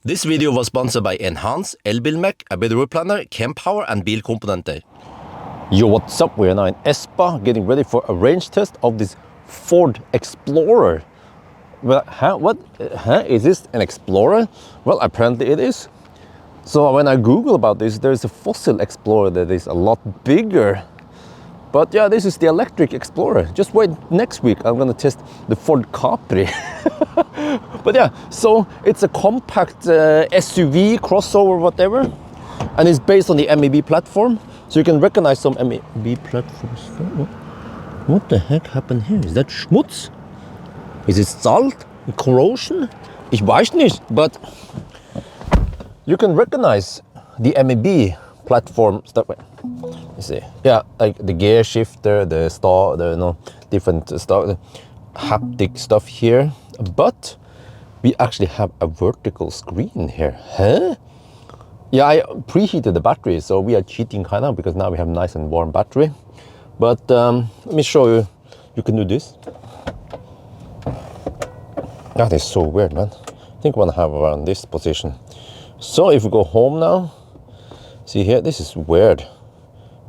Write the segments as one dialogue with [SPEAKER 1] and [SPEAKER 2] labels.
[SPEAKER 1] This video was sponsored by Enhance, Elbilmek, ABRP Planner, Kempower and Bilkomponenter. Yo, what's up? We are now in Espa getting ready for a range test of this Ford Explorer. Well, is this an Explorer? Well, apparently it is. So when I Google about this, there's a fossil Explorer that is a lot bigger. But yeah, this is the electric Explorer. Just wait, next week I'm gonna test the Ford Capri. But yeah, so it's a compact SUV, crossover, whatever. And it's based on the MEB platform. So you can recognize some MEB platforms. What the heck happened here? Is that schmutz? Is it salt? Corrosion? Ich weiß nicht, but you can recognize the MEB platform stuff. You see, yeah, like the gear shifter, the different stuff, the haptic stuff here. But we actually have a vertical screen here. Huh? Yeah, I preheated the battery, so we are cheating kind of because now we have a nice and warm battery. But let me show you. You can do this. That is so weird, man. I think I want to have around this position. So if we go home now, see here, this is weird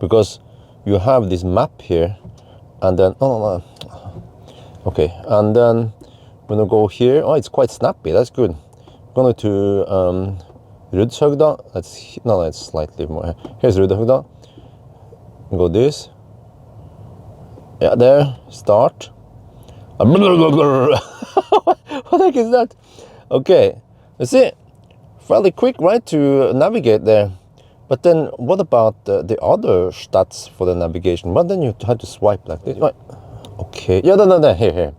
[SPEAKER 1] because you have this map here, and then okay, and then when I go here, oh, it's quite snappy. That's good. I'm going to Rudshøgda. That's slightly more. Here's Rudshøgda. Go this. Yeah, there. Start. What the heck is that? Okay, you see, fairly quick, right, to navigate there. But then, what about the other stats for the navigation? Well, then you have to swipe like this. Right. Okay. Yeah, no. Here.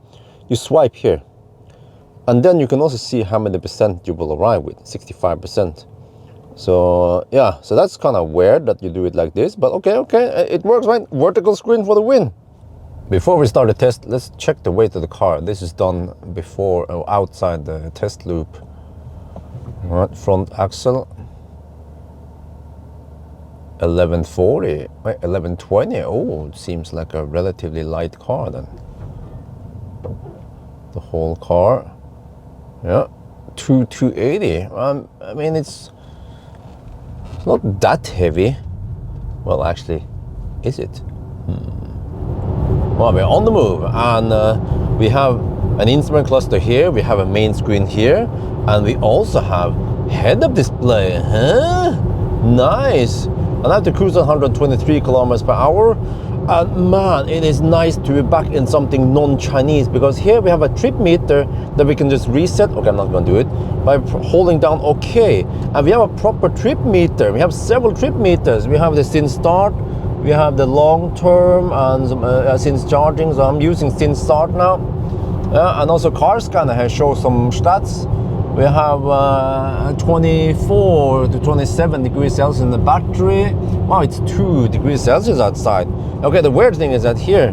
[SPEAKER 1] You swipe here. And then you can also see how many percent you will arrive with, 65%. So yeah, so that's kind of weird that you do it like this, but okay, it works, right? Vertical screen for the win. Before we start the test, let's check the weight of the car. This is done before or outside the test loop. All right, front axle, 1140, wait, 1120. Oh, it seems like a relatively light car then. The whole car. Yeah, 280. I mean, it's not that heavy. Well, actually, is it? Well, we're on the move, and we have an instrument cluster here. We have a main screen here, and we also have head-up display. Huh? Nice. And I have to cruise at 123 kilometers per hour. And man, it is nice to be back in something non-Chinese, because here we have a trip meter that we can just reset. Okay, I'm not going to do it by holding down OK. And we have a proper trip meter. We have several trip meters. We have the since start, we have the long term, and since charging. So I'm using since start now. And also car scanner here shows some stats. We have 24 to 27 degrees Celsius in the battery. Wow, it's 2 degrees Celsius outside. Okay, the weird thing is that here,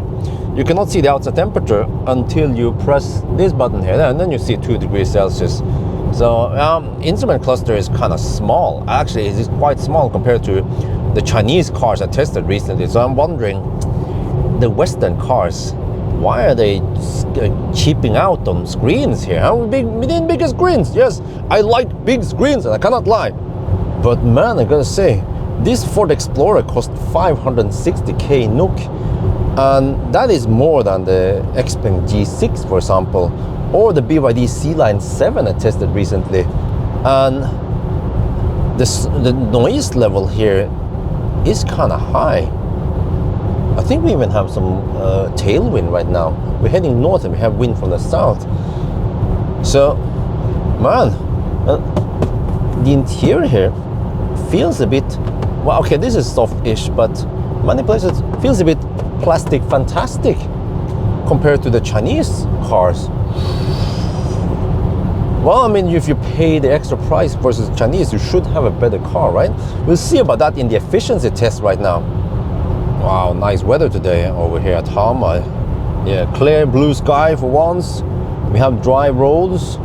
[SPEAKER 1] you cannot see the outside temperature until you press this button here, and then you see 2 degrees Celsius. So instrument cluster is kind of small. Actually, it is quite small compared to the Chinese cars I tested recently. So I'm wondering, the Western cars, why are they cheaping out on screens here? How big? We need bigger screens. Yes, I like big screens, and I cannot lie. But man, I gotta say, this Ford Explorer cost 560k NOK, and that is more than the Xpeng G6, for example, or the BYD C-Line 7 I tested recently. And the noise level here is kind of high. I think we even have some tailwind right now. We're heading north and we have wind from the south. So, man, the interior here feels a bit, well, okay, this is soft-ish, but many places feels a bit plastic fantastic compared to the Chinese cars. Well, I mean, if you pay the extra price versus Chinese, you should have a better car, right? We'll see about that in the efficiency test right now. Wow, nice weather today over here at Hamar. Yeah, clear blue sky for once. We have dry roads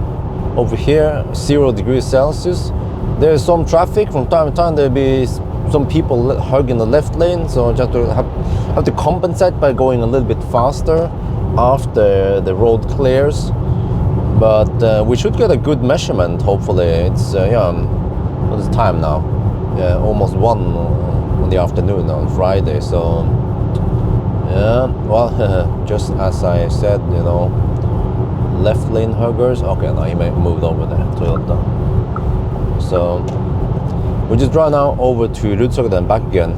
[SPEAKER 1] over here, 0 degrees Celsius. There's some traffic from time to time. There'll be some people hugging the left lane, so just have to compensate by going a little bit faster after the road clears. But we should get a good measurement, hopefully. It's, yeah, what is the time now? Yeah, almost 1 in the afternoon on Friday, so yeah, well, just as I said, you know, left lane huggers. Okay, now he may moved over there, Toyota. So we just drive now over to Rudsocket and back again.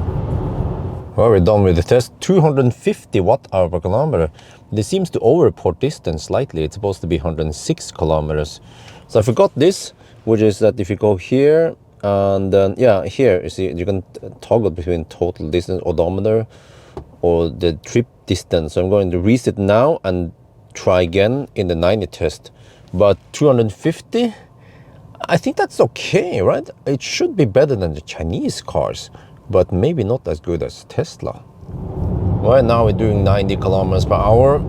[SPEAKER 1] Well, we're done with the test. 250 watt-hour per kilometer. This seems to over-report distance slightly. It's supposed to be 106 kilometers. So I forgot this, which is that if you go here, and then, yeah, here, you see, you can toggle between total distance odometer or the trip distance. So I'm going to reset now and try again in the 90 test. But 250, I think that's okay, right? It should be better than the Chinese cars, but maybe not as good as Tesla. Right now we're doing 90 kilometers per hour.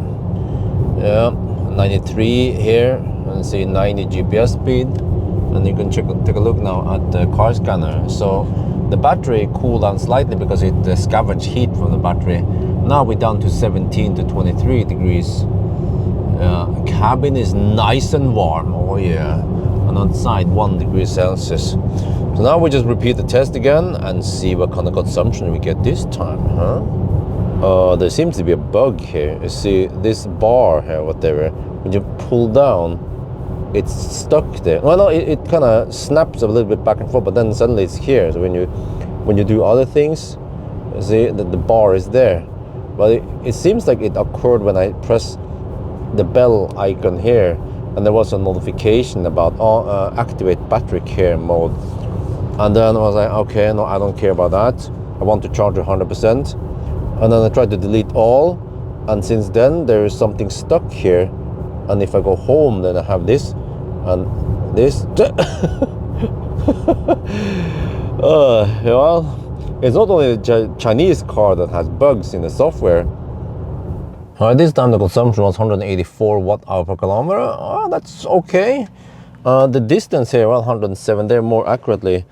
[SPEAKER 1] Yeah, 93 here, and see 90 GPS speed. And you can take a look now at the car scanner. So the battery cooled down slightly because it scavenged heat from the battery. Now we're down to 17 to 23 degrees. Cabin is nice and warm, oh yeah. And outside 1 degree Celsius. So now we just repeat the test again and see what kind of consumption we get this time, huh? There seems to be a bug here. You see this bar here, whatever, when you pull down, it's stuck there. Well, no, it kind of snaps a little bit back and forth, but then suddenly it's here. So when you do other things, you see that the bar is there. But it seems like it occurred when I press the bell icon here, and there was a notification about activate battery care mode. And then I was like, okay, no, I don't care about that. I want to charge 100%. And then I tried to delete all, and since then there is something stuck here. And if I go home, then I have this and this. Well, it's not only the Chinese car that has bugs in the software. This time the consumption was 184 watt-hour per kilometer. Oh, that's okay. The distance here, well, 107 there more accurately.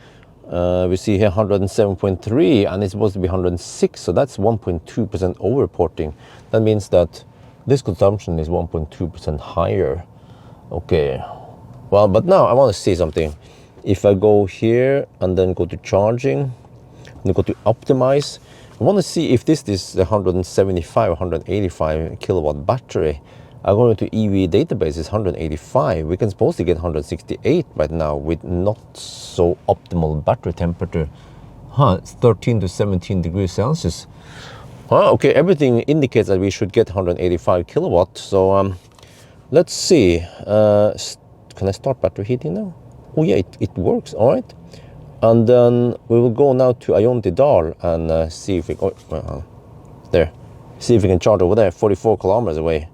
[SPEAKER 1] We see here 107.3, and it's supposed to be 106, so that's 1.2% over-reporting. That means that this consumption is 1.2% higher. Okay, well, but now I want to see something. If I go here and then go to charging, and go to optimize, I want to see if this is the 175 or 185 kilowatt battery. I'm going to EV database is 185. We can supposed to get 168 right now with not so optimal battery temperature. It's 13 to 17 degrees Celsius. Okay, everything indicates that we should get 185 kilowatts. So let's see. Can I start battery heating now? Oh yeah, it works. All right. And then we will go now to Ioniq and see if we there. See if we can charge over there, 44 kilometers away.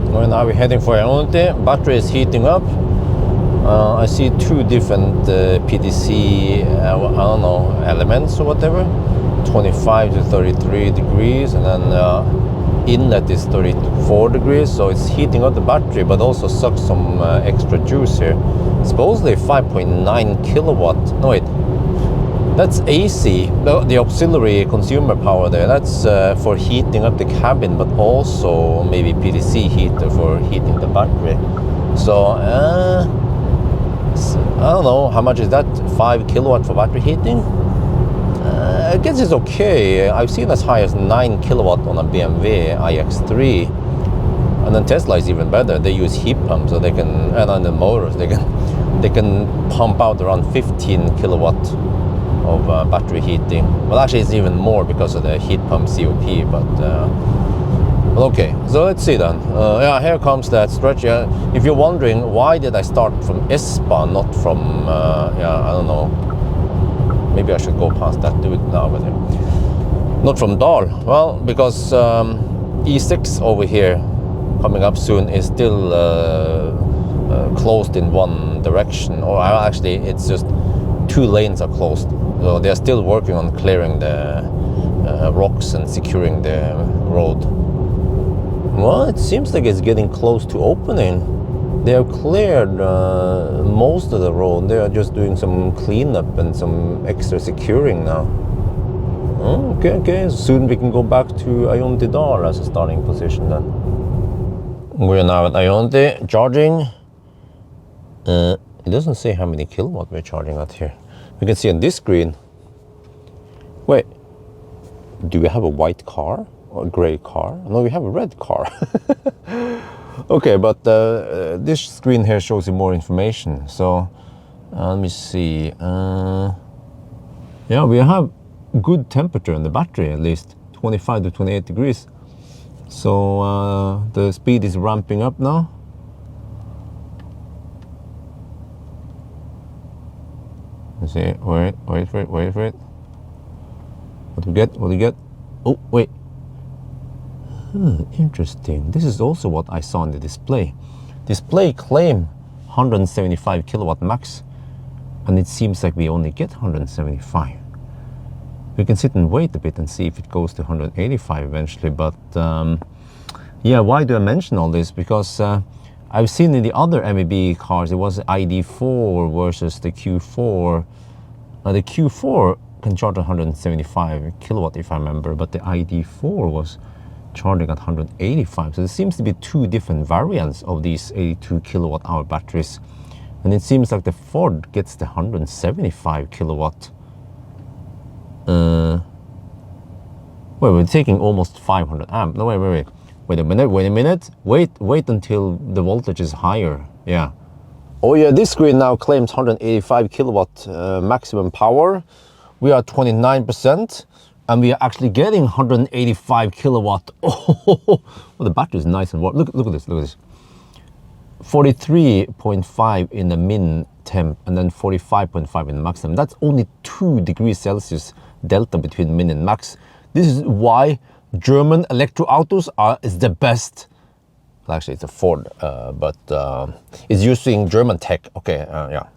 [SPEAKER 1] Well, now we're heading for Ioniq. Battery is heating up. I see two different PTC, I don't know, elements or whatever. 25 to 33 degrees, and then inlet is 34 degrees, so it's heating up the battery, but also sucks some extra juice here. Supposedly 5.9 kilowatt. No wait, that's AC, the auxiliary consumer power there. That's for heating up the cabin, but also maybe PTC heater for heating the battery. So I don't know, how much is that? 5 kilowatt for battery heating? I guess it's okay. I've seen as high as 9 kilowatt on a BMW iX3. And then Tesla is even better. They use heat pumps, so they can, and on the motors, they can pump out around 15 kilowatt of battery heating. Well, actually it's even more because of the heat pump COP, but okay, so let's see then. Yeah, here comes that stretch. If you're wondering why did I start from Espa, not from yeah, I don't know, maybe I should go past that, do it now with him, not from Dal. Well, because E6 over here coming up soon is still closed in one direction, or actually it's just 2 lanes are closed, so they're still working on clearing the rocks and securing the road. Well, it seems like it's getting close to opening. They have cleared most of the road. They are just doing some cleanup and some extra securing now. Okay. Soon we can go back to Ioniq as a starting position then. We are now at Ioniq charging. It doesn't say how many kilowatt we're charging at here. We can see on this screen. Wait, do we have a white car or a gray car? No, we have a red car. Okay, but this screen here shows you more information. So let me see. Yeah, we have good temperature in the battery, at least 25 to 28 degrees. So the speed is ramping up now. Let's see. Wait for it. What do we get? Oh, wait. Interesting. This is also what I saw in the display. Display claim 175 kilowatt max, and it seems like we only get 175. We can sit and wait a bit and see if it goes to 185 eventually. But yeah, why do I mention all this? Because I've seen in the other MEB cars, it was ID4 versus the Q4. The Q4 can charge 175 kilowatt if I remember, but the ID4 was charging at 185. So there seems to be two different variants of these 82 kilowatt hour batteries. And it seems like the Ford gets the 175 kilowatt. Wait, we're taking almost 500 amp. No, wait a minute. Wait until the voltage is higher. Yeah. Oh yeah, this screen now claims 185 kilowatt maximum power. We are 29%. And we are actually getting 185 kilowatt. Oh, well, the battery is nice and warm. Look at this. 43.5 in the min temp, and then 45.5 in the max temp. That's only 2 degrees Celsius delta between min and max. This is why German electro autos is the best. Well, actually, it's a Ford, but it's using German tech. Okay, yeah.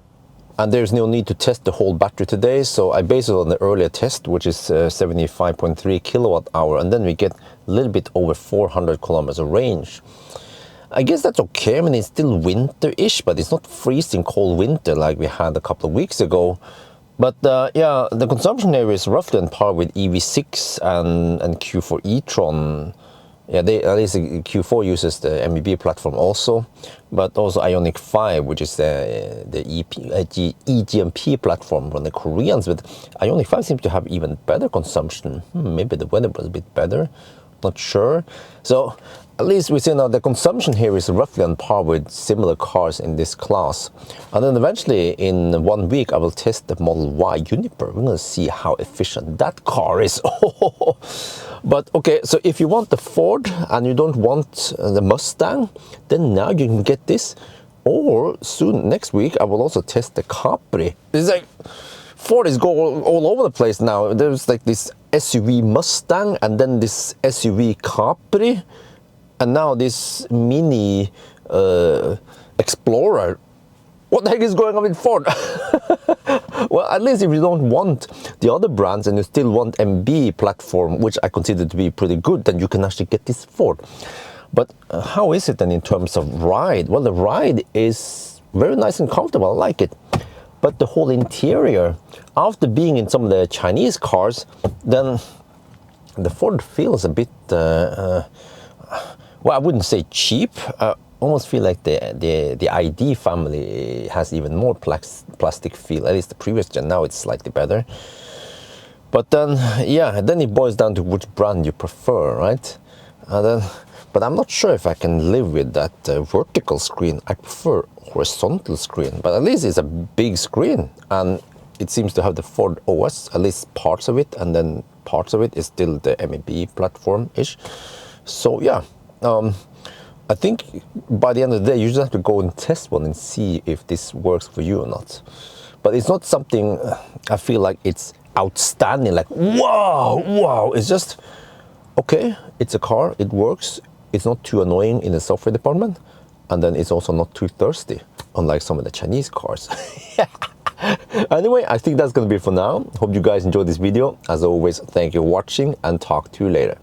[SPEAKER 1] And there's no need to test the whole battery today, so I base it on the earlier test, which is 75.3 kilowatt hour, and then we get a little bit over 400 kilometers of range. I guess that's okay. I mean, it's still winter-ish, but it's not freezing cold winter like we had a couple of weeks ago. But yeah, the consumption area is roughly on par with EV6 and Q4 e-tron. Yeah, at least Q4 uses the MEB platform also, but also Ioniq 5, which is the eGMP platform from the Koreans. But Ioniq 5 seems to have even better consumption. Maybe the weather was a bit better, not sure. So at least we see now the consumption here is roughly on par with similar cars in this class. And then eventually in 1 week, I will test the Model Y Juniper. We're going to see how efficient that car is. But okay, so if you want the Ford and you don't want the Mustang, then now you can get this. Or soon, next week, I will also test the Capri. It's like Ford is going all over the place now. There's like this SUV Mustang and then this SUV Capri. And now this mini Explorer. What the heck is going on with Ford? Well, at least if you don't want the other brands and you still want MB platform, which I consider to be pretty good, then you can actually get this Ford. But how is it then in terms of ride? Well, the ride is very nice and comfortable. I like it. But the whole interior, after being in some of the Chinese cars, then the Ford feels a bit, well, I wouldn't say cheap. Almost feel like the ID family has even more plastic feel, at least the previous gen. Now it's slightly better. But then, yeah, then it boils down to which brand you prefer, right? But I'm not sure if I can live with that vertical screen. I prefer horizontal screen, but at least it's a big screen. And it seems to have the Ford OS, at least parts of it, and then parts of it is still the MEB platform-ish. So yeah, I think by the end of the day, you just have to go and test one and see if this works for you or not. But it's not something I feel like it's outstanding, like, wow. It's just, okay, it's a car, it works. It's not too annoying in the software department. And then it's also not too thirsty, unlike some of the Chinese cars. Anyway, I think that's going to be it for now. Hope you guys enjoyed this video. As always, thank you for watching and talk to you later.